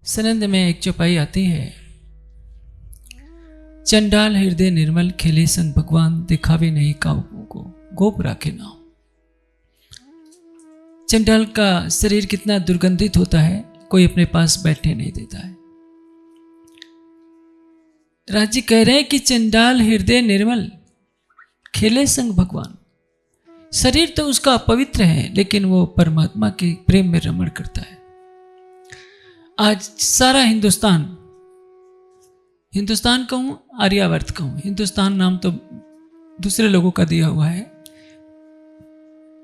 सनंद में एक चौपाई आती है, चंडाल हृदय निर्मल खेले संग भगवान दिखावे नहीं काबू को गोप राखे नाम। चंडाल का शरीर कितना दुर्गंधित होता है, कोई अपने पास बैठने नहीं देता है। राजी कह रहे हैं कि चंडाल हृदय निर्मल खेले संग भगवान। शरीर तो उसका अपवित्र है, लेकिन वो परमात्मा के प्रेम में रमण करता है। आज सारा हिंदुस्तान कहूं, आर्यावर्त कहूं, हिंदुस्तान नाम तो दूसरे लोगों का दिया हुआ है।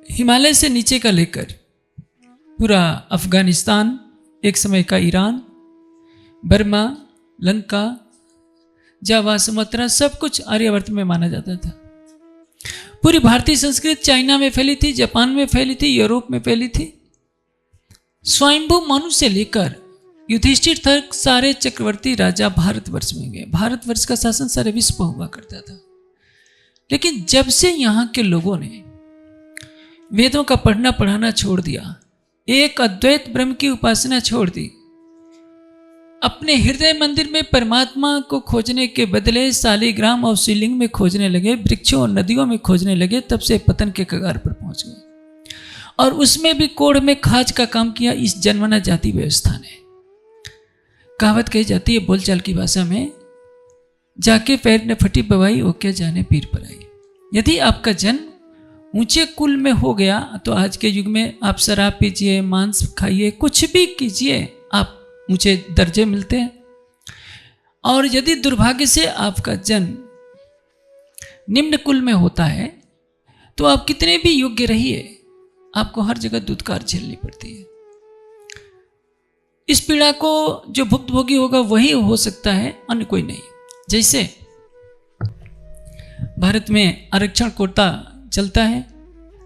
हिमालय से नीचे का लेकर पूरा अफगानिस्तान, एक समय का ईरान, बर्मा, लंका, जावा, सुमात्रा, सब कुछ आर्यावर्त में माना जाता था। पूरी भारतीय संस्कृति चाइना में फैली थी, जापान में फैली थी, यूरोप में फैली थी। स्वयंभू मनु से लेकर युधिष्ठिर तक सारे चक्रवर्ती राजा भारतवर्ष में गए। भारतवर्ष का शासन सारे विश्व पर हुआ करता था। लेकिन जब से यहाँ के लोगों ने वेदों का पढ़ना पढ़ाना छोड़ दिया, एक अद्वैत ब्रह्म की उपासना छोड़ दी, अपने हृदय मंदिर में परमात्मा को खोजने के बदले शालिग्राम और शिवलिंग में खोजने लगे, वृक्षों और नदियों में खोजने लगे, तब से पतन के कगार पर पहुंच गए। और उसमें भी कोढ़ में खाज का काम किया इस जन्मना जाति व्यवस्था ने। कहावत कही जाती है बोलचाल की भाषा में, जाके पैर ने फटी बवाई ओ क्या जाने पीर पर आई। यदि आपका जन्म ऊंचे कुल में हो गया तो आज के युग में आप शराब पीजिए, मांस खाइए, कुछ भी कीजिए, आप ऊंचे दर्जे मिलते हैं। और यदि दुर्भाग्य से आपका जन्म निम्न कुल में होता है तो आप कितने भी योग्य रहिए, आपको हर जगह दुत्कार झेलनी पड़ती है। इस पीड़ा को जो भुक्तभोगी होगा वही हो सकता है, अन्य कोई नहीं। जैसे भारत में आरक्षण कोटा चलता है,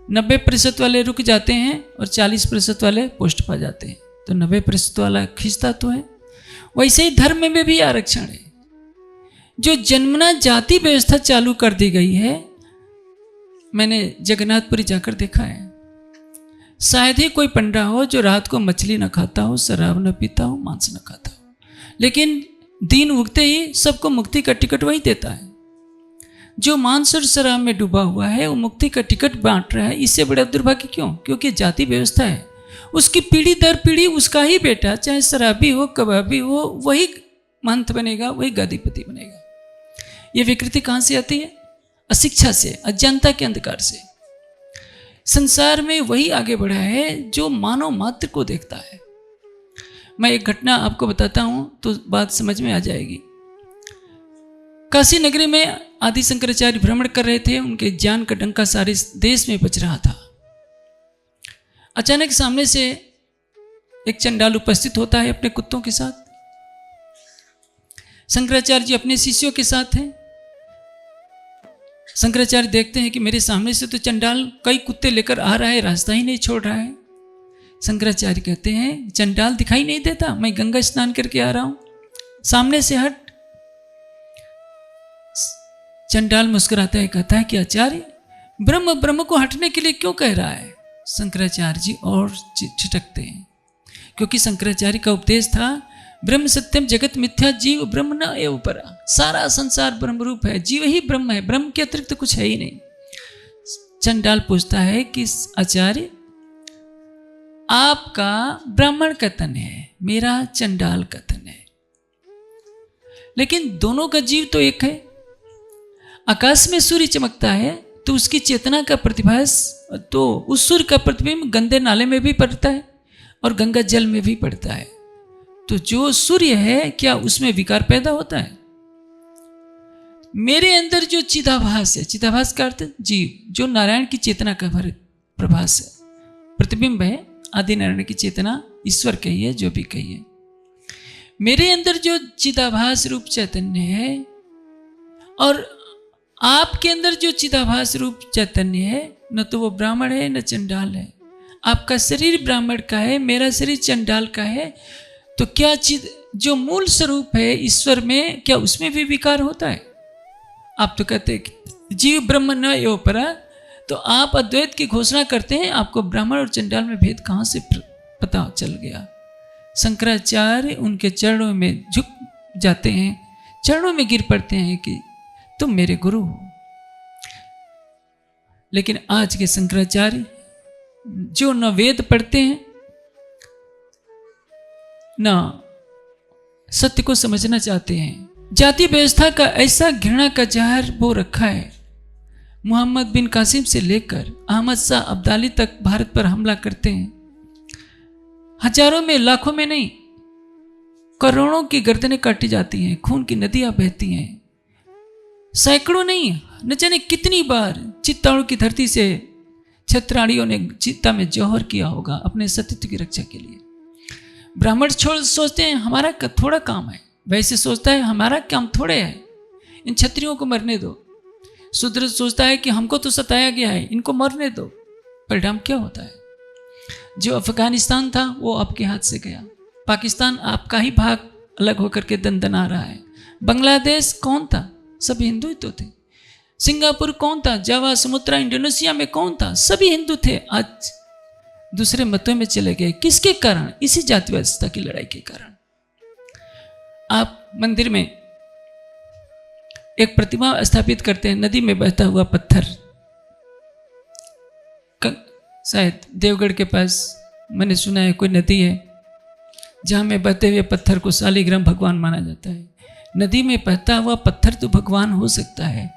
90% वाले रुक जाते हैं और 40% वाले पोस्ट पा जाते हैं, तो 90% वाला खींचता तो है। वैसे ही धर्म में भी आरक्षण है। जो जन्मना जाति व्यवस्था चालू कर दी गई है, मैंने जगन्नाथपुरी जाकर देखा है। शायद ही कोई पंडा हो जो रात को मछली न खाता हो, शराब न पीता हो, मांस न खाता हो, लेकिन दिन उगते ही सबको मुक्ति का टिकट वही देता है। जो मांस और शराब में डूबा हुआ है वो मुक्ति का टिकट बांट रहा है। इससे बड़ा दुर्भाग्य क्यों? क्योंकि जाति व्यवस्था है। उसकी पीढ़ी दर पीढ़ी उसका ही बेटा, चाहे शराबी हो, कबाबी हो, वही महंत बनेगा, वही गादीपति बनेगा। ये विकृति कहाँ से आती है? अशिक्षा से, अज्ञानता के अंधकार से। संसार में वही आगे बढ़ा है जो मानव मात्र को देखता है। मैं एक घटना आपको बताता हूं तो बात समझ में आ जाएगी। काशी नगरी में आदि शंकराचार्य भ्रमण कर रहे थे। उनके ज्ञान का डंका सारे देश में बज रहा था। अचानक सामने से एक चंडाल उपस्थित होता है अपने कुत्तों के साथ। शंकराचार्य जी अपने शिष्यों के साथ हैं। शंकराचार्य देखते हैं कि मेरे सामने से तो चंडाल कई कुत्ते लेकर आ रहा है, रास्ता ही नहीं छोड़ रहा है। शंकराचार्य कहते हैं चंडाल दिखाई नहीं देता, मैं गंगा स्नान करके आ रहा हूं, सामने से हट। चंडाल मुस्कुराता है, कहता है कि आचार्य ब्रह्म ब्रह्म को हटने के लिए क्यों कह रहा है? शंकराचार्य जी और छिटकते हैं, क्योंकि शंकराचार्य का उपदेश था ब्रह्म सत्यम जगत मिथ्या जीव ब्रह्म न एव परा। सारा संसार ब्रह्म रूप है, जीव ही ब्रह्म है, ब्रह्म के अतिरिक्त कुछ है ही नहीं। चंडाल पूछता है कि आचार्य आपका ब्राह्मण कथन है, मेरा चंडाल कथन है, लेकिन दोनों का जीव तो एक है। आकाश में सूर्य चमकता है तो उसकी चेतना का प्रतिभास, तो उस सूर्य का प्रतिबिंब गंदे नाले में भी पड़ता है और गंगा जल में भी पड़ता है। तो जो सूर्य है क्या उसमें विकार पैदा होता है? मेरे अंदर जो चिदाभास है, चिदाभास का अर्थ जीव, जो नारायण की चेतना का प्रभास है, प्रतिबिंब है, आदि नारायण की चेतना, ईश्वर कहिए, जो भी कहिए। मेरे अंदर जो चिदाभास रूप चैतन्य है और आपके अंदर जो चिदाभास रूप चैतन्य है, न तो वो ब्राह्मण है न चंडाल है। आपका शरीर ब्राह्मण का है, मेरा शरीर चंडाल का है। तो क्या जो मूल स्वरूप है ईश्वर में, क्या उसमें भी विकार होता है? आप तो कहते हैं कि जीव ब्रह्म न एव परा, तो आप अद्वैत की घोषणा करते हैं, आपको ब्राह्मण और चंडाल में भेद कहां से पता चल गया? शंकराचार्य उनके चरणों में झुक जाते हैं, चरणों में गिर पड़ते हैं कि तुम मेरे गुरु हो। लेकिन आज के शंकराचार्य जो न वेद पढ़ते हैं न सत्य को समझना चाहते हैं, जाति व्यवस्था का ऐसा घृणा का जहर बो रखा है। मोहम्मद बिन कासिम से लेकर अहमद शाह अब्दाली तक भारत पर हमला करते हैं। हजारों में, लाखों में नहीं, करोड़ों की गर्दनें काटी जाती हैं, खून की नदियां बहती हैं। सैकड़ों नहीं, न जाने कितनी बार चित्तौड़ की धरती से छत्राणियों ने चित्ता में जौहर किया होगा अपने सतीत्व की रक्षा के लिए। ब्राह्मण छोड़ सोचते हैं हमारा थोड़ा काम है, वैसे सोचता है हमारा काम थोड़े है, इन क्षत्रियों को मरने दो। शूद्र सोचता है कि हमको तो सताया गया है, इनको मरने दो। परिणाम क्या होता है? जो अफगानिस्तान था वो आपके हाथ से गया। पाकिस्तान आपका ही भाग अलग होकर के दंदना रहा है। बांग्लादेश कौन था? सभी हिंदू ही तो थे। सिंगापुर कौन था? जावा, सुमात्रा, इंडोनेशिया में कौन था? सभी हिंदू थे। आज दूसरे मतों में चले गए। किसके कारण? इसी जाति व्यवस्था की लड़ाई के कारण। आप मंदिर में एक प्रतिमा स्थापित करते हैं, नदी में बहता हुआ पत्थर। शायद देवगढ़ के पास मैंने सुना है कोई नदी है जहां में बहते हुए पत्थर को शालिग्राम भगवान माना जाता है। नदी में बहता हुआ पत्थर तो भगवान हो सकता है,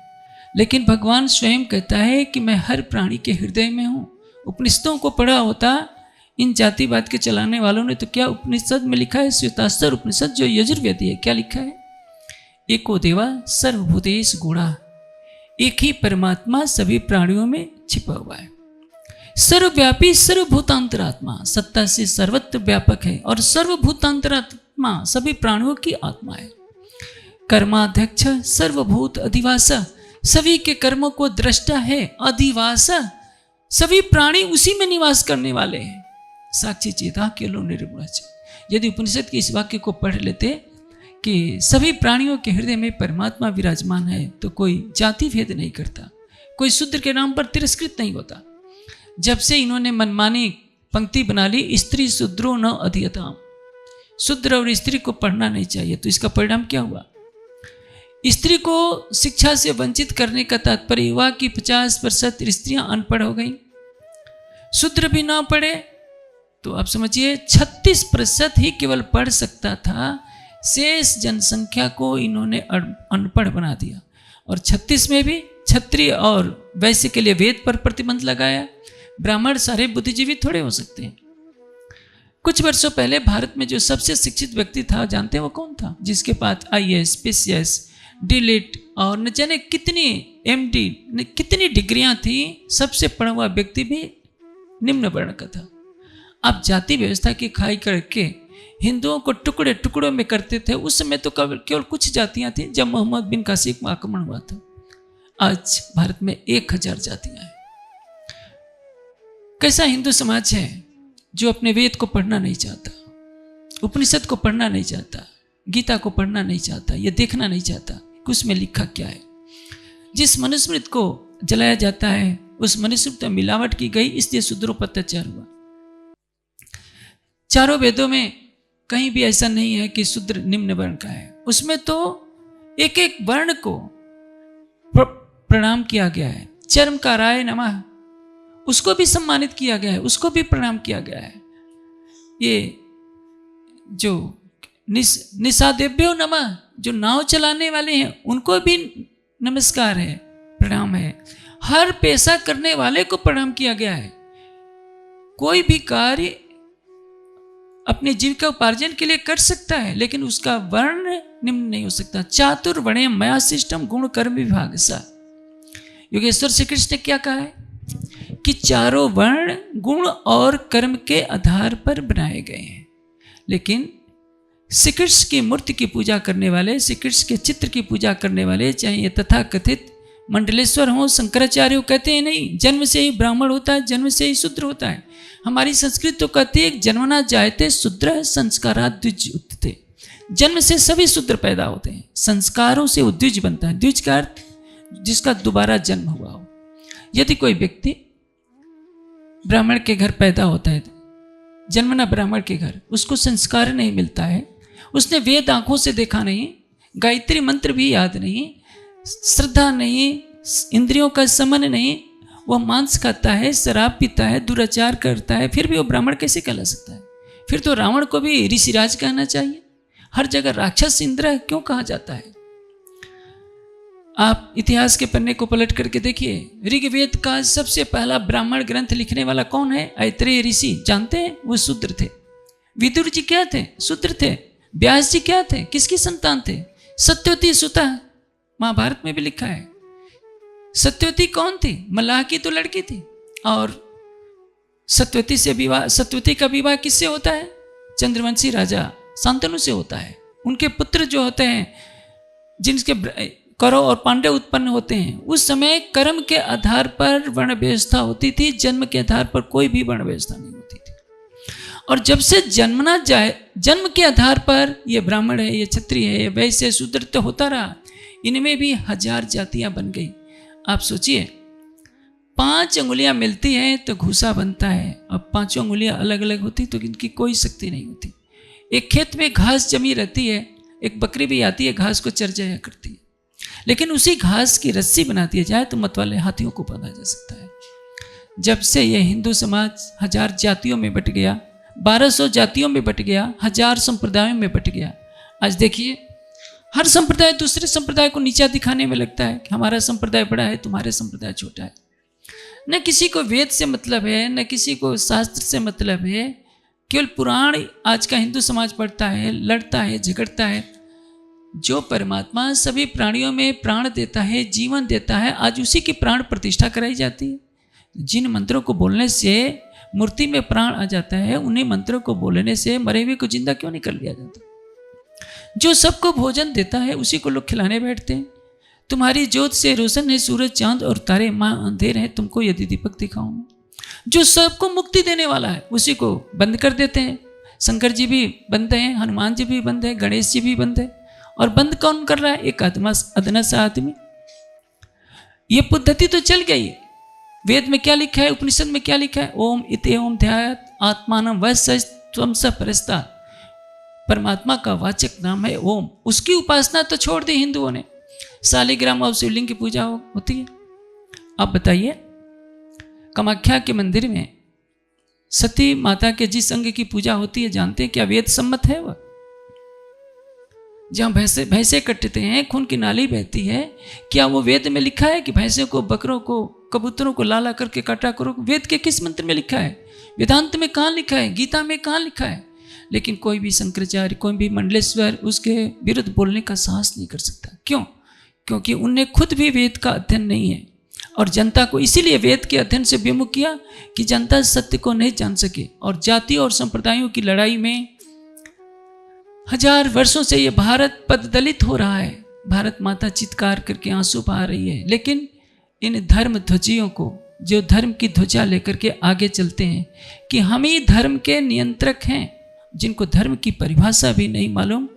लेकिन भगवान स्वयं कहता है कि मैं हर प्राणी के हृदय में हूं। उपनिषदों को पढ़ा होता इन जातिवाद के चलाने वालों ने तो क्या उपनिषद में लिखा है? श्वेतास्तर उपनिषद जो यजुर्वेदी है, क्या लिखा है? एको देवा सर्वभूतेषु गूढ़ा, एक ही परमात्मा सभी प्राणियों में छिपा हुआ है। सर्वव्यापी सर्वभूतांतरात्मा, सत्ता से सर्वत्र व्यापक है और सर्वभूतांतरात्मा सभी प्राणियों की आत्मा है। कर्माध्यक्ष सर्वभूत अधिवासा, सभी के कर्मों को दृष्टा है। अधिवासा, सभी प्राणी उसी में निवास करने वाले हैं। साक्षी चेता केलो निर्गुणच। यदि उपनिषद के इस वाक्य को पढ़ लेते कि सभी प्राणियों के हृदय में परमात्मा विराजमान है, तो कोई जाति भेद नहीं करता, कोई शूद्र के नाम पर तिरस्कृत नहीं होता। जब से इन्होंने मनमानी पंक्ति बना ली, स्त्री शूद्रो न अधीयताम, शूद्र और स्त्री को पढ़ना नहीं चाहिए, तो इसका परिणाम क्या हुआ? स्त्री को शिक्षा से वंचित करने का तात्पर्य हुआ कि 50% स्त्रियां अनपढ़ हो गई। शूद्र भी ना पढ़े तो आप समझिए 36% ही केवल पढ़ सकता था। शेष जनसंख्या को इन्होंने अनपढ़ बना दिया। और 36 में भी क्षत्रिय और वैश्य के लिए वेद पर प्रतिबंध लगाया। ब्राह्मण सारे बुद्धिजीवी थोड़े हो सकते हैं। कुछ वर्षों पहले भारत में जो सबसे शिक्षित व्यक्ति था, जानते हैं वो कौन था? जिसके पास IAS, PCS, DLIT और न जाने कितनी MD, कितनी डिग्रियां थी, सबसे पढ़ा हुआ व्यक्ति भी निम्न वर्ण का था। आप जाति व्यवस्था की खाई करके हिंदुओं को टुकड़े टुकड़ों में करते थे। उस समय तो केवल कुछ जातियां थी जब मोहम्मद बिन कासिम का आक्रमण हुआ था। आज भारत में 1000 जातियां हैं। कैसा हिंदू समाज है जो अपने वेद को पढ़ना नहीं चाहता, उपनिषद को पढ़ना नहीं चाहता, गीता को पढ़ना नहीं चाहता, ये देखना नहीं चाहता कि उसमें लिखा क्या है। जिस मनुस्मृति को जलाया जाता है उस मनुस्मृति में मिलावट की गई, इसलिए शूद्रों पर अत्याचार हुआ। चारों वेदों में कहीं भी ऐसा नहीं है कि शूद्र निम्न वर्ण का है। उसमें तो एक एक वर्ण को प्रणाम किया गया है। चर्मकाराय नमः, उसको भी सम्मानित किया गया है, उसको भी प्रणाम किया गया है। ये जो निषादेभ्यो नमः, जो नाव चलाने वाले हैं उनको भी नमस्कार है, प्रणाम है। हर पेशा करने वाले को प्रणाम किया गया है। कोई भी कार्य अपनी जीविका उपार्जन के लिए कर सकता है, लेकिन उसका वर्ण निम्न नहीं हो सकता। चातुर्वर्ण्य मया शिष्टम गुण कर्म विभाग सा। योगेश्वर श्री कृष्ण ने क्या कहा है कि चारों वर्ण गुण और कर्म के आधार पर बनाए गए हैं। लेकिन श्री कृष्ण की मूर्ति की पूजा करने वाले, श्री कृष्ण के चित्र की पूजा करने वाले, चाहे ये तथाकथित मंडलेश्वर हो, शंकराचार्य हो, कहते हैं नहीं जन्म से ही ब्राह्मण होता है, जन्म से ही शूद्र होता है। हमारी संस्कृत तो कहती है जन्मना जायते शूद्र संस्कारात् द्विज उत्थिते। जन्म से सभी शूद्र पैदा होते हैं, संस्कारों से वो द्विज बनता है। द्विज का अर्थ जिसका दोबारा जन्म हुआ हो। यदि कोई व्यक्ति ब्राह्मण के घर पैदा होता है जन्मना ब्राह्मण के घर, उसको संस्कार नहीं मिलता है, उसने वेद आंखों से देखा नहीं, गायत्री मंत्र भी याद नहीं, श्रद्धा नहीं, इंद्रियों का समन नहीं, वह मांस खाता है, शराब पीता है, दुराचार करता है, फिर भी वो ब्राह्मण कैसे कहला सकता है? फिर तो रावण को भी ऋषिराज कहना चाहिए। हर जगह राक्षस इंद्र क्यों कहा जाता है? आप इतिहास के पन्ने को पलट करके देखिए, ऋग्वेद का सबसे पहला ब्राह्मण ग्रंथ लिखने वाला कौन है? ऐत्रेय ऋषि। जानते हैं? वो शूद्र थे। विदुर जी क्या थे? शूद्र थे। व्यास जी क्या थे? किसकी संतान थे? सत्यवती सुता, महाभारत में भी लिखा है। सत्यवती कौन थी? मल्लाह की तो लड़की थी। और सत्यवती का विवाह किससे होता है? चंद्रवंशी राजा शांतनु से होता है। उनके पुत्र जो होते हैं, जिनके कौरव और पांडव उत्पन्न होते हैं, उस समय कर्म के आधार पर वर्ण व्यवस्था होती थी, जन्म के आधार पर कोई भी वर्ण व्यवस्था नहीं होती थी। और जब से जन्मना जाए, जन्म के आधार पर ये ब्राह्मण है, ये क्षत्रिय है, ये वैश्य, शूद्र तो होता रहा। इनमें भी 1000 जातियां बन गई। आप सोचिए, 5 अंगुलियां मिलती हैं तो घूसा बनता है। अब 5 अंगुलियां अलग अलग होती तो इनकी कोई शक्ति नहीं होती। एक खेत में घास जमी रहती है, एक बकरी भी आती है, घास को चर जाया करती है, लेकिन उसी घास की रस्सी बना दी जाए तो मत वाले हाथियों को बांधा जा सकता है। जब से यह हिंदू समाज 1000 जातियों में बट गया, 1200 जातियों में बट गया, 1000 संप्रदायों में बट गया, आज देखिए हर संप्रदाय दूसरे संप्रदाय को नीचा दिखाने में लगता है कि हमारा संप्रदाय बड़ा है, तुम्हारे संप्रदाय छोटा है। न किसी को वेद से मतलब है, न किसी को शास्त्र से मतलब है। केवल पुराण आज का हिंदू समाज पढ़ता है, लड़ता है, झगड़ता है। जो परमात्मा सभी प्राणियों में प्राण देता है, जीवन देता है, आज उसी की प्राण प्रतिष्ठा कराई जाती है। जिन मंत्रों को बोलने से मूर्ति में प्राण आ जाता है, उन्हीं मंत्रों को बोलने से मरे हुए को जिंदा क्यों नहीं कर लिया जाता? जो सबको भोजन देता है उसी को लोग खिलाने बैठते हैं। तुम्हारी ज्योत से रोशन है सूरज चांद और तारे, मां अंधेर है तुमको यदि दीपक दिखाऊं। जो सबको मुक्ति देने वाला है उसी को बंद कर देते हैं। शंकर जी भी बंद हैं, हनुमान जी भी बंद हैं, गणेश जी भी बंद है। और बंद कौन कर रहा है? एक अदना सा आदमी। ये पद्धति तो चल गई है। वेद में क्या लिखा है, उपनिषद में क्या लिखा है? ओम इते ओम ध्यायत आत्मानं वैश्यम स परस्ता। परमात्मा का वाचक नाम है ओम। उसकी उपासना तो छोड़ दी हिंदुओं ने। शालिग्राम और शिवलिंग की पूजा होती है। अब बताइए, कामाख्या के मंदिर में सती माता के जिस अंग की पूजा होती है, जानते हैं क्या वेद सम्मत है? वह जहां भैंसे कटते हैं, खून की नाली बहती है, क्या वो वेद में लिखा है कि भैंसे को, बकरों को, कबूतरों को लाला करके काटा करो? वेद के किस मंत्र में लिखा है? वेदांत में कहाँ लिखा है? गीता में कहाँ लिखा है? लेकिन कोई भी शंकराचार्य, कोई भी मंडलेश्वर उसके विरुद्ध बोलने का साहस नहीं कर सकता। क्यों? क्योंकि उनने खुद भी वेद का अध्ययन नहीं है। और जनता को इसीलिए वेद के अध्ययन से विमुख किया कि जनता सत्य को नहीं जान सके। और जाति और संप्रदायों की लड़ाई में 1000 वर्षों से ये भारत पददलित हो रहा है। भारत माता चित्कार करके आंसू बहा रही है। लेकिन इन धर्म ध्वजियों को, जो धर्म की ध्वजा लेकर के आगे चलते हैं कि हम ही धर्म के नियंत्रक हैं, जिनको धर्म की परिभाषा भी नहीं मालूम,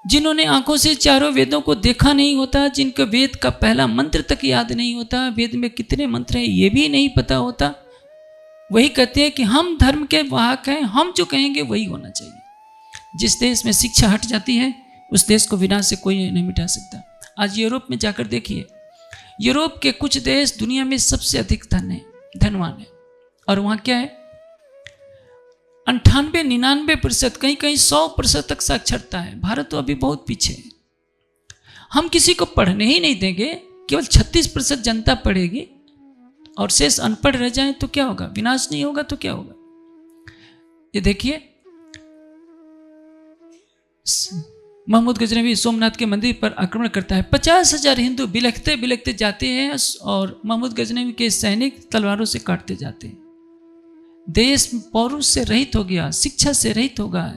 जिन्होंने आंखों से चारों वेदों को देखा नहीं होता, जिनको वेद का पहला मंत्र तक याद नहीं होता, वेद में कितने मंत्र हैं ये भी नहीं पता होता, वही कहते हैं कि हम धर्म के वाहक हैं, हम जो कहेंगे वही होना चाहिए। जिस देश में शिक्षा हट जाती है उस देश को विनाश से कोई नहीं मिटा सकता। आज यूरोप में जाकर देखिए, यूरोप के कुछ देश दुनिया में सबसे अधिक धनवान है। और वहाँ क्या है? 98-99%, कहीं कहीं 100% तक साक्षरता है। भारत तो अभी बहुत पीछे है। हम किसी को पढ़ने ही नहीं देंगे, केवल 36% जनता पढ़ेगी और शेष अनपढ़ रह जाए तो क्या होगा? विनाश नहीं होगा तो क्या होगा? ये देखिए, महमूद गजनवी सोमनाथ के मंदिर पर आक्रमण करता है। 50,000 हिंदू बिलखते बिलखते जाते हैं और महमूद गजनवी के सैनिक तलवारों से काटते जाते हैं। देश पौरुष से रहित हो गया, शिक्षा से रहित हो गया।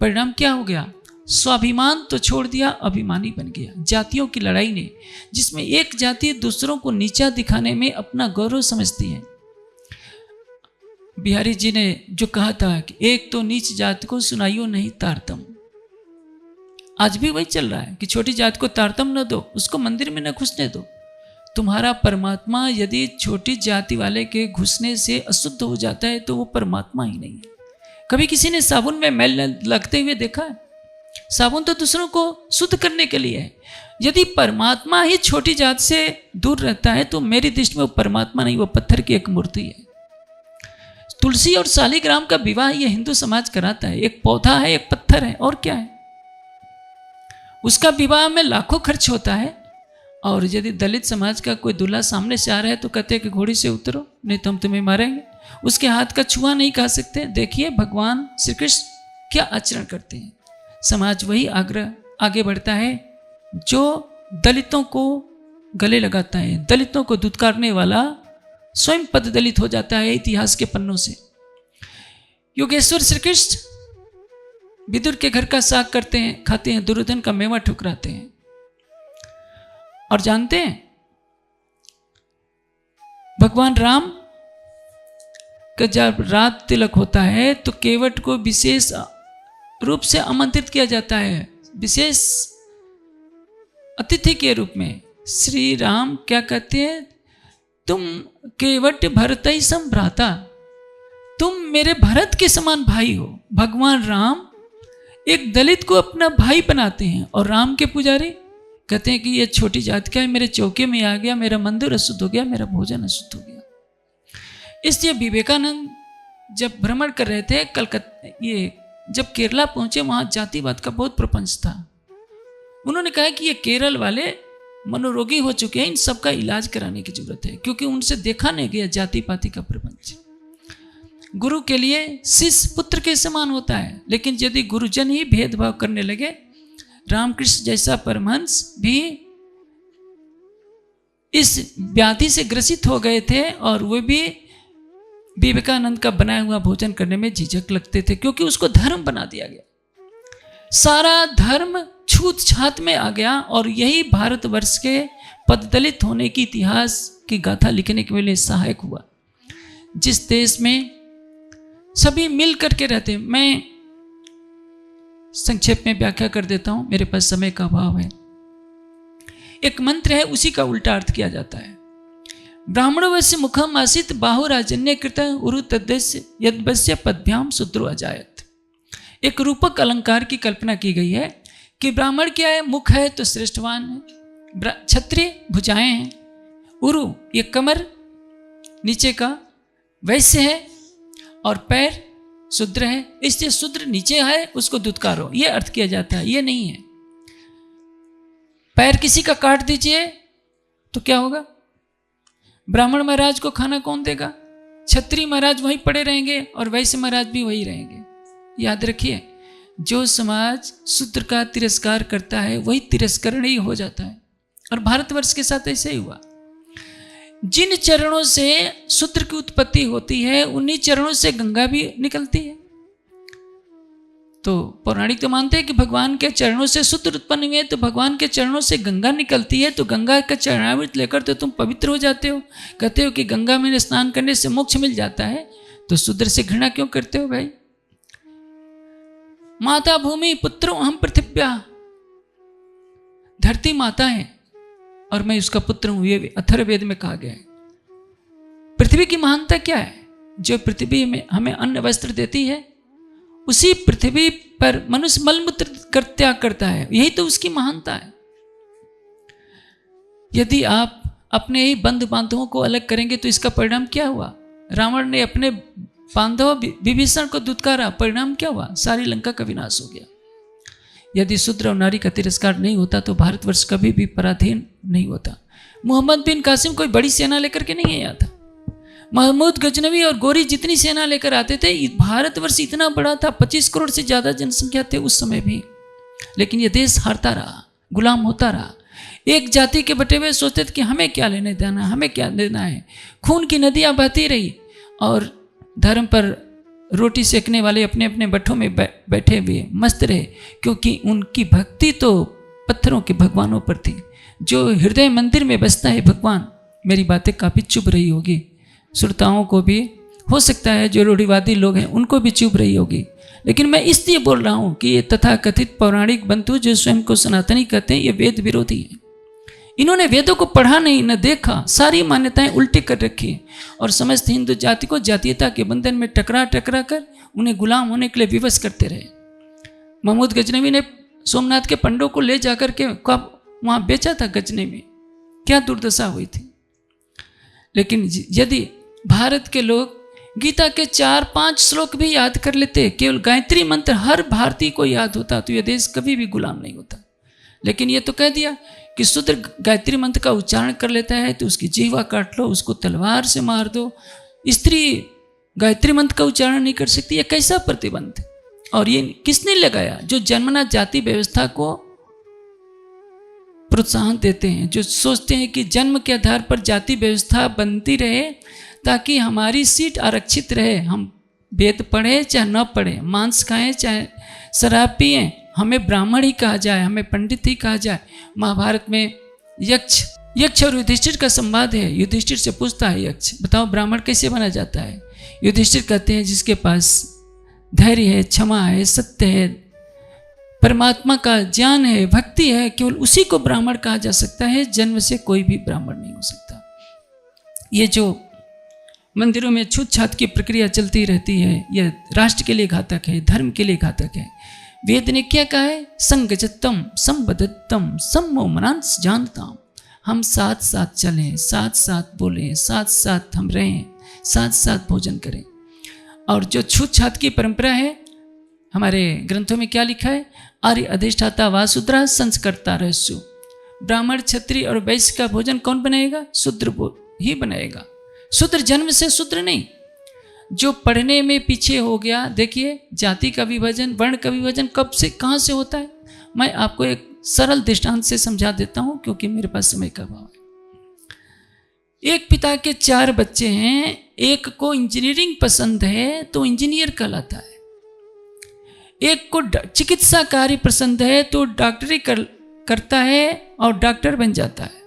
परिणाम क्या हो गया? स्वाभिमान तो छोड़ दिया, अभिमानी बन गया। जातियों की लड़ाई ने, जिसमें एक जाति दूसरों को नीचा दिखाने में अपना गौरव समझती है। बिहारी जी ने जो कहा था कि एक तो नीच जाति को सुनाइयो नहीं तारतम, आज भी वही चल रहा है कि छोटी जात को तारतम न दो, उसको मंदिर में न घुसने दो। तुम्हारा परमात्मा यदि छोटी जाति वाले के घुसने से अशुद्ध हो जाता है तो वो परमात्मा ही नहीं है। कभी किसी ने साबुन में मैल लगते हुए देखा है? साबुन तो दूसरों को शुद्ध करने के लिए है। यदि परमात्मा ही छोटी जात से दूर रहता है तो मेरी दृष्टि में वो परमात्मा नहीं, वो पत्थर की एक मूर्ति है। तुलसी और शालिग्राम का विवाह ये हिंदू समाज कराता है। एक पौधा है, एक पत्थर है, और क्या है। उसका विवाह में लाखों खर्च होता है। और यदि दलित समाज का कोई दूल्हा सामने से आ रहा है तो कहते हैं कि घोड़ी से उतरो, नहीं तो हम तुम्हें मारेंगे। उसके हाथ का छुआ नहीं खा सकते। देखिए भगवान श्री कृष्ण क्या आचरण करते हैं। समाज वही आगे बढ़ता है जो दलितों को गले लगाता है। दलितों को दुत्कारने वाला स्वयं पद दलित हो जाता है इतिहास के पन्नों से। योगेश्वर श्री कृष्ण विदुर के घर का साग करते हैं, खाते हैं, दुर्योधन का मेवा ठुकराते हैं। और जानते हैं भगवान राम का जब रात तिलक होता है तो केवट को विशेष रूप से आमंत्रित किया जाता है, विशेष अतिथि के रूप में। श्री राम क्या कहते हैं, तुम केवट भरत ही सम भ्राता, तुम मेरे भरत के समान भाई हो। भगवान राम एक दलित को अपना भाई बनाते हैं और राम के पुजारी कहते हैं कि ये छोटी जात क्या है, मेरे चौके में आ गया, मेरा मंदिर अशुद्ध हो गया, मेरा भोजन अशुद्ध हो गया। इसलिए विवेकानंद जब भ्रमण कर रहे थे कलकत्ता, ये जब केरला पहुंचे वहां जातिवाद का बहुत प्रपंच था। उन्होंने कहा कि ये केरल वाले मनोरोगी हो चुके हैं, इन सबका इलाज कराने की जरूरत है, क्योंकि उनसे देखा नहीं गया जाति पाति का प्रपंच। गुरु के लिए शिष्य पुत्र के समान होता है, लेकिन यदि गुरुजन ही भेदभाव करने लगे, रामकृष्ण जैसा परमहंस भी इस व्याधि से ग्रसित हो गए थे और वे भी विवेकानंद का बनाया हुआ भोजन करने में झिझक लगते थे, क्योंकि उसको धर्म बना दिया गया। सारा धर्म छूत छात में आ गया और यही भारतवर्ष के पददलित होने की इतिहास की गाथा लिखने के लिए सहायक हुआ। जिस देश में सभी मिल करके रहते, मैं संक्षेप में व्याख्या कर देता हूं, मेरे पास समय का अभाव है। एक मंत्र है, उसी का उल्टा अर्थ किया जाता है। ब्राह्मणवस्य मुखम आसित बाहु राजन्य कृत उरु तद्देश्य यद्वस्य पद्भ्याम शूद्रो अजायत। एक रूपक अलंकार की कल्पना की गई है कि ब्राह्मण क्या है, मुख है तो श्रेष्ठवान है, क्षत्रिय भुजाएं हैं, उरु ये कमर नीचे का वैश्य है, और पैर शूद्र है, इसलिए शूद्र नीचे है उसको दुत्कारो, ये अर्थ किया जाता है। ये नहीं है। पैर किसी का काट दीजिए तो क्या होगा, ब्राह्मण महाराज को खाना कौन देगा, क्षत्रिय महाराज वहीं पड़े रहेंगे और वैश्य महाराज भी वही रहेंगे। याद रखिए, जो समाज शूद्र का तिरस्कार करता है वही तिरस्करणीय हो जाता है, और भारतवर्ष के साथ ऐसे ही हुआ। जिन चरणों से शूद्र की उत्पत्ति होती है उन्हीं चरणों से गंगा भी निकलती है। तो पौराणिक तो मानते हैं कि भगवान के चरणों से शूद्र उत्पन्न हुए, तो भगवान के चरणों से गंगा निकलती है, तो गंगा का चरणामृत लेकर तो तुम पवित्र हो जाते हो। कहते हो कि गंगा में स्नान करने से मोक्ष मिल जाता है, तो शूद्र से घृणा क्यों करते हो भाई। माता भूमि पुत्रो अहम पृथिव्या, धरती माता है और मैं उसका पुत्र हूं, ये अथर्ववेद में कहा गया है। पृथ्वी की महानता क्या है, जो पृथ्वी में हमें अन्न वस्त्र देती है, उसी पृथ्वी पर मनुष्य मलमूत्र कर त्याग करता है, यही तो उसकी महानता है। यदि आप अपने ही बंधु बांधवों को अलग करेंगे तो इसका परिणाम क्या हुआ। रावण ने अपने बांधव विभीषण को दुत्कारा, परिणाम क्या हुआ, सारी लंका का विनाश हो गया। यदि शूद्र और नारी का तिरस्कार नहीं होता तो भारतवर्ष कभी भी पराधीन नहीं होता। मोहम्मद बिन कासिम कोई बड़ी सेना लेकर के नहीं आया था। महमूद गजनवी और गोरी जितनी सेना लेकर आते थे, भारतवर्ष इतना बड़ा था, 25 करोड़ से ज्यादा जनसंख्या थे उस समय भी, लेकिन यह देश हारता रहा, गुलाम होता रहा। एक जाति के बटे हुए सोचते थे कि हमें क्या लेने देना, हमें क्या देना है। खून की नदियां बहती रही और धर्म पर रोटी सेकने वाले अपने अपने बठों में बैठे हुए मस्त रहे, क्योंकि उनकी भक्ति तो पत्थरों के भगवानों पर थी। जो हृदय मंदिर में बसता है भगवान, मेरी बातें काफ़ी चुभ रही होगी, श्रोताओं को भी हो सकता है, जो रूढ़िवादी लोग हैं उनको भी चुभ रही होगी, लेकिन मैं इसलिए बोल रहा हूँ कि ये तथाकथित पौराणिक बंधु जो स्वयं को सनातनी कहते हैं, ये वेद विरोधी है। इन्होंने वेदों को पढ़ा नहीं, न देखा, सारी मान्यताएं उल्टी कर रखी और समस्त हिंदू जाति को जातीयता के बंधन में टकरा टकरा कर उन्हें गुलाम होने के लिए विवश करते रहे। महमूद गजनवी ने सोमनाथ के पंडों को ले जाकर के कब वहां बेचा था गजनी में, क्या दुर्दशा हुई थी। लेकिन यदि भारत के लोग गीता के 4-5 श्लोक भी याद कर लेते, केवल गायत्री मंत्र हर भारतीय को याद होता, तो यह देश कभी भी गुलाम नहीं होता। लेकिन ये तो कह दिया कि शूद्र गायत्री मंत्र का उच्चारण कर लेता है तो उसकी जीवा काट लो, उसको तलवार से मार दो। स्त्री गायत्री मंत्र का उच्चारण नहीं कर सकती, यह कैसा प्रतिबंध है? और ये किसने लगाया? जो जन्मना जाति व्यवस्था को प्रोत्साहन देते हैं, जो सोचते हैं कि जन्म के आधार पर जाति व्यवस्था बनती रहे ताकि हमारी सीट आरक्षित रहे। हम वेद पढ़े चाहे न पढ़े, मांस खाएं चाहे शराब पिए, हमें ब्राह्मण ही कहा जाए, हमें पंडित ही कहा जाए। महाभारत में यक्ष और युधिष्ठिर का संवाद है। युधिष्ठिर से पूछता है यक्ष, बताओ ब्राह्मण कैसे बना जाता है? युधिष्ठिर कहते हैं जिसके पास धैर्य है, क्षमा है, सत्य है, परमात्मा का ज्ञान है, भक्ति है, केवल उसी को ब्राह्मण कहा जा सकता है। जन्म से कोई भी ब्राह्मण नहीं हो सकता। ये जो मंदिरों में छूत छात की प्रक्रिया चलती रहती है, यह राष्ट्र के लिए घातक है, धर्म के लिए घातक है। वेद ने क्या कहा है? संगजतम संबदत्तम सम्मोमनांस जानताम। हम साथ साथ चलें, साथ साथ बोलें, साथ साथ हम रहें, साथ साथ भोजन करें। और जो छूत छात की परंपरा है, हमारे ग्रंथों में क्या लिखा है? आर्य अधिष्ठाता वासुद्रा संस्कर्ता रहस्यु। ब्राह्मण, क्षत्रिय और वैश्य का भोजन कौन बनाएगा? शूद्र ही बनाएगा। शूद्र जन्म से शूद्र नहीं, जो पढ़ने में पीछे हो गया। देखिए जाति का विभाजन, वर्ण का विभाजन कब से कहाँ से होता है? मैं आपको एक सरल दृष्टांत से समझा देता हूँ क्योंकि मेरे पास समय का अभाव है। एक पिता के 4 बच्चे हैं, एक को इंजीनियरिंग पसंद है तो इंजीनियर कहलाता है, एक को चिकित्सा कार्य पसंद है तो डॉक्टरी करता है और डॉक्टर बन जाता है,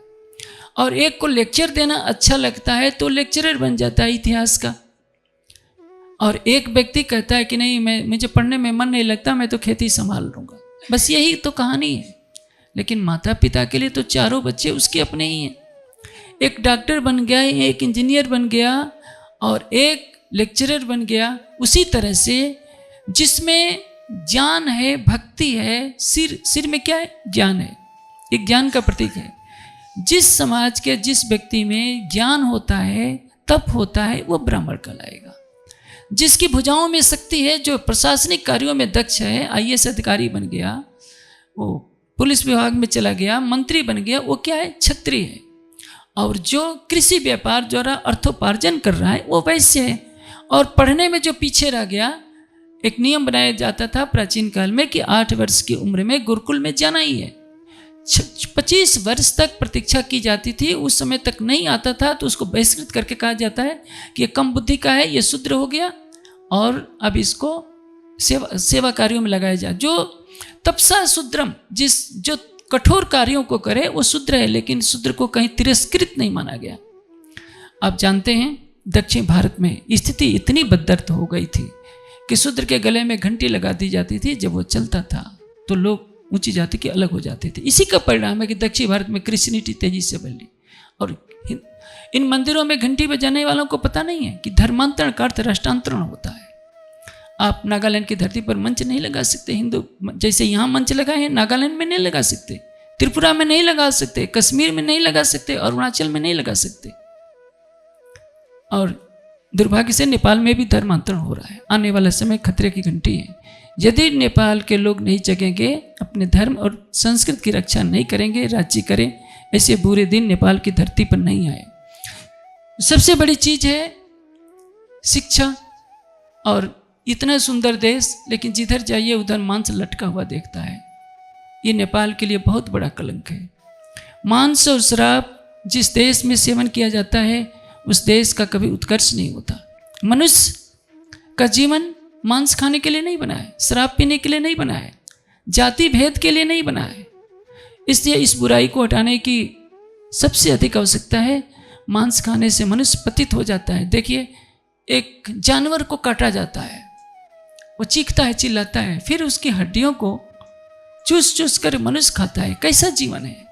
और एक को लेक्चर देना अच्छा लगता है तो लेक्चरर बन जाता है इतिहास का। और एक व्यक्ति कहता है कि नहीं, मुझे पढ़ने में मन नहीं लगता, मैं तो खेती संभाल लूँगा। बस यही तो कहानी है। लेकिन माता पिता के लिए तो चारों बच्चे उसके अपने ही हैं। एक डॉक्टर बन गया, एक इंजीनियर बन गया और एक लेक्चरर बन गया। उसी तरह से जिसमें ज्ञान है, भक्ति है, सिर में क्या है? ज्ञान है, एक ज्ञान का प्रतीक है। जिस समाज के जिस व्यक्ति में ज्ञान होता है, तप होता है, वो ब्राह्मण कहलाएगा। जिसकी भुजाओं में शक्ति है, जो प्रशासनिक कार्यों में दक्ष है, आईएएस अधिकारी बन गया, वो पुलिस विभाग में चला गया, मंत्री बन गया, वो क्या है? क्षत्रिय है। और जो कृषि व्यापार द्वारा अर्थोपार्जन कर रहा है वो वैश्य है। और पढ़ने में जो पीछे रह गया, एक नियम बनाया जाता था प्राचीन काल में कि 8 वर्ष की उम्र में गुरुकुल में जाना ही है। 25 वर्ष तक प्रतीक्षा की जाती थी। उस समय तक नहीं आता था तो उसको बहिष्कृत करके कहा जाता है कि ये कम बुद्धि का है, ये शूद्र हो गया और अब इसको सेवा कार्यों में लगाया जाए। जो तपसा शूद्रम, जो कठोर कार्यों को करे वो शूद्र है, लेकिन शूद्र को कहीं तिरस्कृत नहीं माना गया। आप जानते हैं दक्षिण भारत में स्थिति इतनी बददर्द हो गई थी कि शूद्र के गले में घंटी लगा दी जाती थी। जब वो चलता था तो लोग ऊंची जाति के अलग हो जाते थे। इसी का परिणाम है कि दक्षिण भारत में क्रिश्चियनिटी तेजी से बढ़ी। और इन मंदिरों में घंटी बजाने वालों को पता नहीं है कि धर्मांतरण का अर्थ राष्ट्रांतरण होता है। आप नागालैंड की धरती पर मंच नहीं लगा सकते, हिंदू जैसे यहाँ मंच लगाए हैं, नागालैंड में नहीं लगा सकते, त्रिपुरा में नहीं लगा सकते, कश्मीर में नहीं लगा सकते, अरुणाचल में नहीं लगा सकते। और दुर्भाग्य से नेपाल में भी धर्मांतरण हो रहा है। आने वाला समय खतरे की घंटी है। यदि नेपाल के लोग नहीं जगेंगे, अपने धर्म और संस्कृति की रक्षा नहीं करेंगे, राज्य करें, ऐसे बुरे दिन नेपाल की धरती पर नहीं आए। सबसे बड़ी चीज है शिक्षा। और इतना सुंदर देश, लेकिन जिधर जाइए उधर मांस लटका हुआ देखता है। ये नेपाल के लिए बहुत बड़ा कलंक है। मांस और शराब जिस देश में सेवन किया जाता है उस देश का कभी उत्कर्ष नहीं होता। मनुष्य का जीवन मांस खाने के लिए नहीं बना है, शराब पीने के लिए नहीं बना है, जाति भेद के लिए नहीं बना है। इसलिए इस बुराई को हटाने की सबसे अधिक आवश्यकता है। मांस खाने से मनुष्य पतित हो जाता है। देखिए, एक जानवर को काटा जाता है, वो चीखता है, चिल्लाता है, फिर उसकी हड्डियों को चूस चूस कर मनुष्य खाता है। कैसा जीवन है?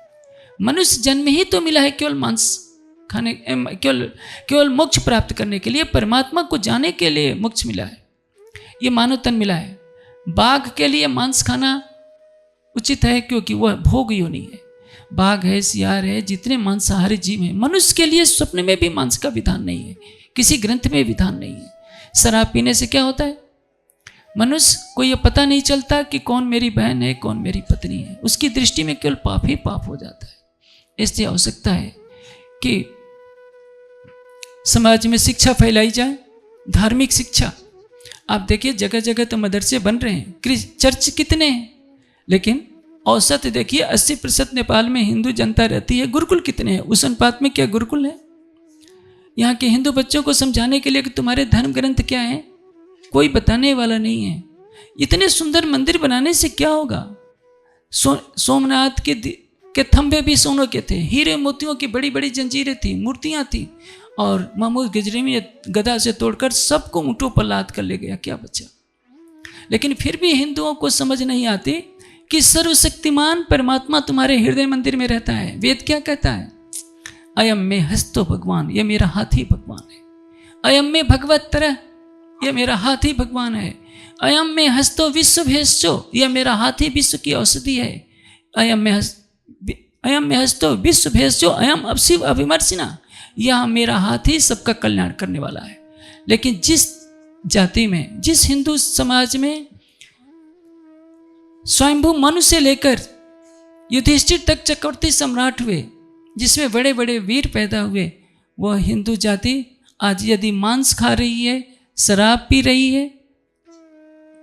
मनुष्य जन्म ही तो मिला है केवल मांस खाने, केवल मोक्ष प्राप्त करने के लिए, परमात्मा को जाने के लिए मोक्ष मिला है, ये मानव तन मिला है। बाघ के लिए मांस खाना उचित है क्योंकि वह भोग योनि है। बाघ है, सियार है, जितने मांसाहारी जीव हैं, मनुष्य के लिए स्वप्न में भी मांस का विधान नहीं है, किसी ग्रंथ में विधान नहीं है। शराब पीने से क्या होता है? मनुष्य को यह पता नहीं चलता कि कौन मेरी बहन है, कौन मेरी पत्नी है, उसकी दृष्टि में केवल पाप ही पाप हो जाता है। इसलिए आवश्यकता है कि समाज में शिक्षा फैलाई जाए, धार्मिक शिक्षा। आप देखिए जगह जगह तो मदरसे बन रहे हैं, चर्च कितने हैं, लेकिन औसत देखिए 80% नेपाल में हिंदू जनता रहती है, गुरुकुल कितने हैं? उस अनुपात में क्या गुरुकुल है? यहाँ के हिंदू बच्चों को समझाने के लिए कि तुम्हारे धर्म ग्रंथ क्या है, कोई बताने वाला नहीं है। इतने सुंदर मंदिर बनाने से क्या होगा? सोमनाथ के थंबे भी सोने के थे, हीरे मोतियों की बड़ी बड़ी जंजीरें थी, मूर्तियां थी, और महमूद गजरी में गदा से तोड़कर सबको ऊँटों पर लाद कर ले गया, क्या बचा? लेकिन फिर भी हिंदुओं को समझ नहीं आती कि सर्वशक्तिमान परमात्मा तुम्हारे हृदय मंदिर में रहता है। वेद क्या कहता है? अयम में हस्तो भगवान, ये मेरा हाथी भगवान है। अयम में भगवत तरह, ये मेरा हाथी भगवान है। अयम में हस्तो विश्व भेषो, यह मेरा हाथी विश्व की औषधि है। अयम में हस्तो विश्व भेषो, अयम शिव अभिमर्शिना, यह मेरा हाथी सबका कल्याण करने वाला है। लेकिन जिस जाति में, जिस हिंदू समाज में स्वयंभू मनु से लेकर युधिष्ठिर तक चक्रवर्ती सम्राट हुए, जिसमें बड़े बड़े वीर पैदा हुए, वह हिंदू जाति आज यदि मांस खा रही है, शराब पी रही है,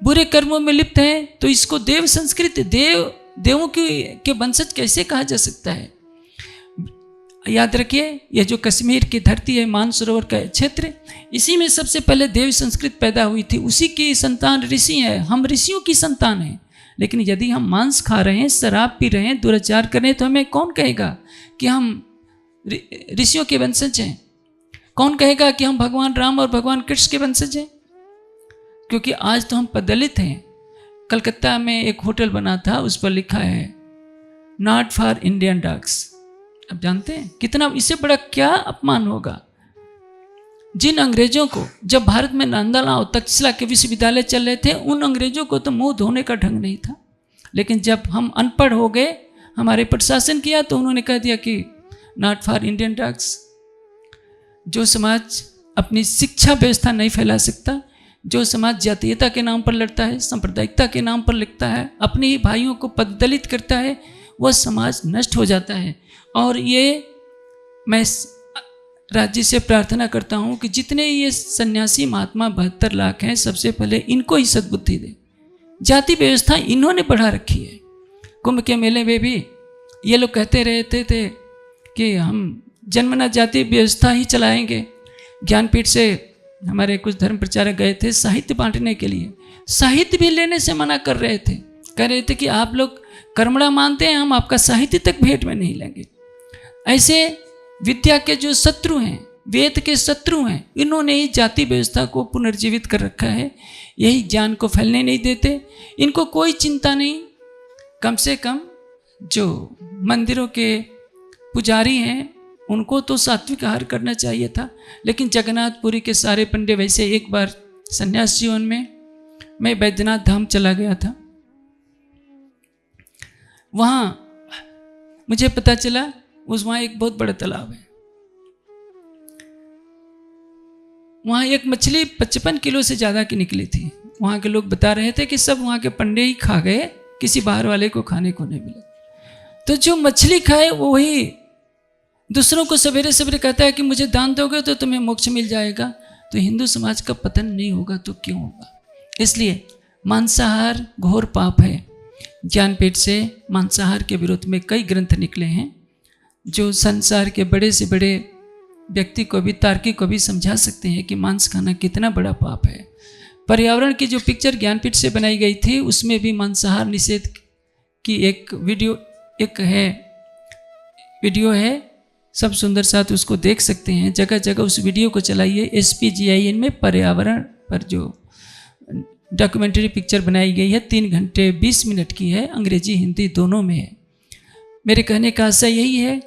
बुरे कर्मों में लिप्त है, तो इसको देव संस्कृति, देवों के वंशज कैसे कहा जा सकता है? याद रखिए, यह जो कश्मीर की धरती है, मानसरोवर का क्षेत्र, इसी में सबसे पहले देव संस्कृत पैदा हुई थी, उसी की संतान ऋषि हैं, हम ऋषियों की संतान हैं। लेकिन यदि हम मांस खा रहे हैं, शराब पी रहे हैं, दुराचार कर रहे हैं, तो हमें कौन कहेगा कि हम ऋषियों के वंशज हैं? कौन कहेगा कि हम भगवान राम और भगवान कृष्ण के वंशज हैं? क्योंकि आज तो हम पदलित हैं। कलकत्ता में एक होटल बना था, उस पर लिखा है नॉट फॉर इंडियन डॉग्स। अब जानते हैं कितना, इससे बड़ा क्या अपमान होगा? जिन अंग्रेजों को, जब भारत में नंदलाव तक्षशिला के विश्वविद्यालय चल रहे थे, उन अंग्रेजों को तो मुंह धोने का ढंग नहीं था। लेकिन जब हम अनपढ़ हो गए, हमारे पर शासन किया, तो उन्होंने कह दिया कि नॉट फॉर इंडियन डॉग्स। जो समाज अपनी शिक्षा व्यवस्था नहीं फैला सकता, जो समाज जातीयता के नाम पर लड़ता है, सांप्रदायिकता के नाम पर लिखता है, अपने ही भाइयों को पददलित करता है, वह समाज नष्ट हो जाता है। और ये मैं राज्य से प्रार्थना करता हूँ कि जितने ये सन्यासी महात्मा 72 लाख हैं, सबसे पहले इनको ही सद्बुद्धि दे। जाति व्यवस्था इन्होंने बढ़ा रखी है। कुंभ के मेले में भी ये लोग कहते रहते थे कि हम जन्मना जाति व्यवस्था ही चलाएंगे। ज्ञानपीठ से हमारे कुछ धर्म प्रचारक गए थे साहित्य बांटने के लिए, साहित्य भी लेने से मना कर रहे थे, कह रहे थे कि आप लोग कर्मणा मानते हैं, हम आपका साहित्य तक भेंट में नहीं लेंगे। ऐसे विद्या के जो शत्रु हैं, वेद के शत्रु हैं, इन्होंने ही जाति व्यवस्था को पुनर्जीवित कर रखा है। यही ज्ञान को फैलने नहीं देते। इनको कोई चिंता नहीं, कम से कम जो मंदिरों के पुजारी हैं उनको तो सात्विक आहार करना चाहिए था। लेकिन जगन्नाथपुरी के सारे पंडे, वैसे एक बार संन्यास जीवन में मैं बैद्यनाथ धाम चला गया था, वहाँ मुझे पता चला वहाँ एक बहुत बड़ा तालाब है, वहाँ एक मछली 55 किलो से ज़्यादा की निकली थी। वहाँ के लोग बता रहे थे कि सब वहाँ के पंडे ही खा गए, किसी बाहर वाले को खाने को नहीं मिला। तो जो मछली खाए वो वही दूसरों को सवेरे सवेरे कहता है कि मुझे दान दोगे तो तुम्हें मोक्ष मिल जाएगा। तो हिंदू समाज का पतन नहीं होगा तो क्यों होगा? इसलिए मांसाहार घोर पाप है। ज्ञानपीठ से मांसाहार के विरोध में कई ग्रंथ निकले हैं जो संसार के बड़े से बड़े व्यक्ति को भी, तार्किक को भी समझा सकते हैं कि मांस खाना कितना बड़ा पाप है। पर्यावरण की जो पिक्चर ज्ञानपीठ से बनाई गई थी उसमें भी मांसाहार निषेध की एक वीडियो है, सब सुंदर साथ उसको देख सकते हैं। जगह जगह उस वीडियो को चलाइए। SPGIN में पर्यावरण पर जो डॉक्यूमेंट्री पिक्चर बनाई गई है 3 घंटे 20 मिनट की है, अंग्रेजी हिंदी दोनों में है। मेरे कहने का आशय यही है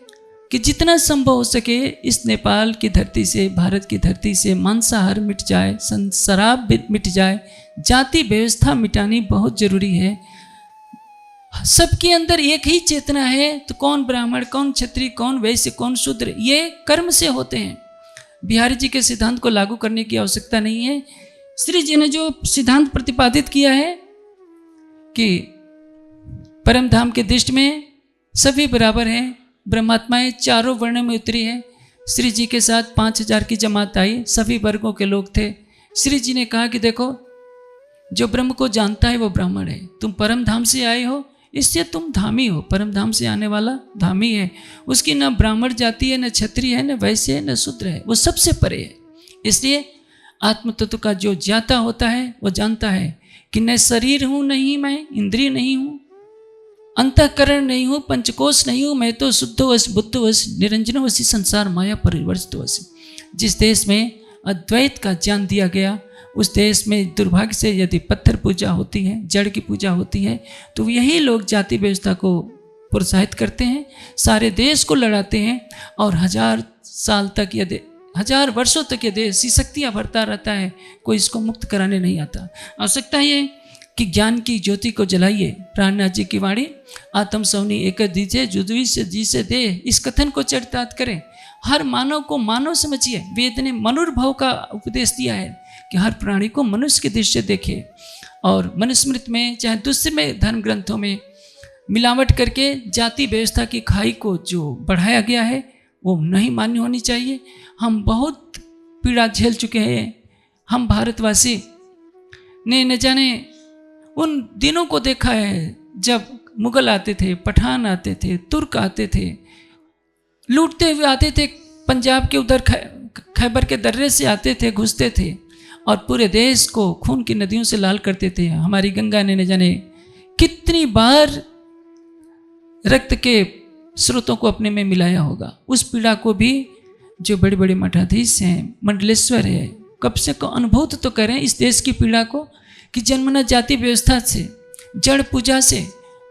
कि जितना संभव हो सके इस नेपाल की धरती से, भारत की धरती से मांसाहार मिट जाए, शराब मिट जाए, जाति व्यवस्था मिटानी बहुत जरूरी है। सबके अंदर एक ही चेतना है, तो कौन ब्राह्मण, कौन क्षत्रिय, कौन वैश्य, कौन शूद्र, ये कर्म से होते हैं। बिहारी जी के सिद्धांत को लागू करने की आवश्यकता नहीं है। श्री जी ने जो सिद्धांत प्रतिपादित किया है कि परम धाम के दृष्टि में सभी बराबर हैं, ब्रह्मात्माएं चारों वर्णों में उतरी है। श्री जी के साथ 5000 की जमात आई, सभी वर्गों के लोग थे। श्री जी ने कहा कि देखो, जो ब्रह्म को जानता है वो ब्राह्मण है, तुम परम धाम से आए हो इससे तुम धामी हो, परम धाम से आने वाला धामी है। उसकी न ब्राह्मण जाति है, न क्षत्रिय है, न वैश्य है, न शूद्र है, वो सबसे परे है। इसलिए आत्म तत्व का जो ज्ञाता होता है वो जानता है कि न शरीर हूं, नहीं मैं इंद्रिय नहीं हूं, अंतःकरण नहीं हूँ, पंचकोश नहीं हूँ, मैं तो शुद्धवश बुद्धवश निरंजनवशी संसार माया परिवर्तितवश। जिस देश में अद्वैत का ज्ञान दिया गया उस देश में दुर्भाग्य से यदि पत्थर पूजा होती है, जड़ की पूजा होती है, तो यही लोग जाति व्यवस्था को प्रोत्साहित करते हैं, सारे देश को लड़ाते हैं और 1000 साल तक यदि 1000 वर्षों तक ये देश शक्तियाँ भरता रहता है, कोई इसको मुक्त कराने नहीं आता। आवश्यकता ये कि ज्ञान की ज्योति को जलाइए। प्राणनाथ जी की वाणी, आत्म सौनी एक दीजिए, जुदवी से जी से दे, इस कथन को चरितार्थ करें। हर मानव को मानव समझिए। वेद ने मनुर्भव का उपदेश दिया है कि हर प्राणी को मनुष्य की दृष्टि से देखे। और मनुस्मृति में चाहे दूसरे धर्म ग्रंथों में मिलावट करके जाति व्यवस्था की खाई को जो बढ़ाया गया है वो नहीं मान्य होनी चाहिए। हम बहुत पीड़ा झेल चुके हैं। हम भारतवासी ने न जाने उन दिनों को देखा है जब मुगल आते थे, पठान आते थे, तुर्क आते थे, लूटते हुए आते थे, पंजाब के उधर खैबर के दर्रे से आते थे, घुसते थे और पूरे देश को खून की नदियों से लाल करते थे। हमारी गंगा ने न जाने कितनी बार रक्त के स्रोतों को अपने में मिलाया होगा। उस पीड़ा को भी जो बड़े बड़े मठाधीश हैं, मंडलेश्वर है, कब से को अनुभूत तो करें इस देश की पीड़ा को कि जन्मना जाति व्यवस्था से, जड़ पूजा से,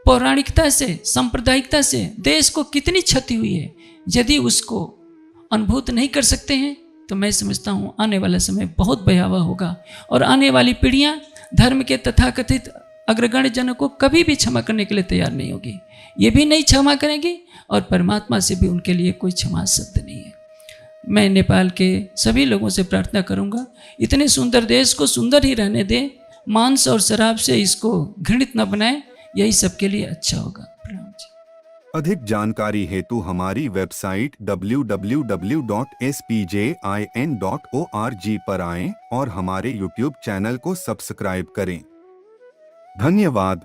पौराणिकता से, सांप्रदायिकता से देश को कितनी क्षति हुई है। यदि उसको अनुभूत नहीं कर सकते हैं तो मैं समझता हूँ आने वाला समय बहुत भयावह होगा और आने वाली पीढ़ियाँ धर्म के तथाकथित अग्रगण्य जनों को कभी भी क्षमा करने के लिए तैयार नहीं होगी। ये भी नहीं क्षमा करेंगे और परमात्मा से भी उनके लिए कोई क्षमा शब्द नहीं है। मैं नेपाल के सभी लोगों से प्रार्थना करूँगा, इतने सुंदर देश को सुंदर ही रहने दें, मांस और शराब से इसको घृणित न बनाए, यही सबके लिए अच्छा होगा। प्रणाम जी। अधिक जानकारी हेतु हमारी वेबसाइट www.spjin.org पर आएं और हमारे YouTube चैनल को सब्सक्राइब करें। धन्यवाद।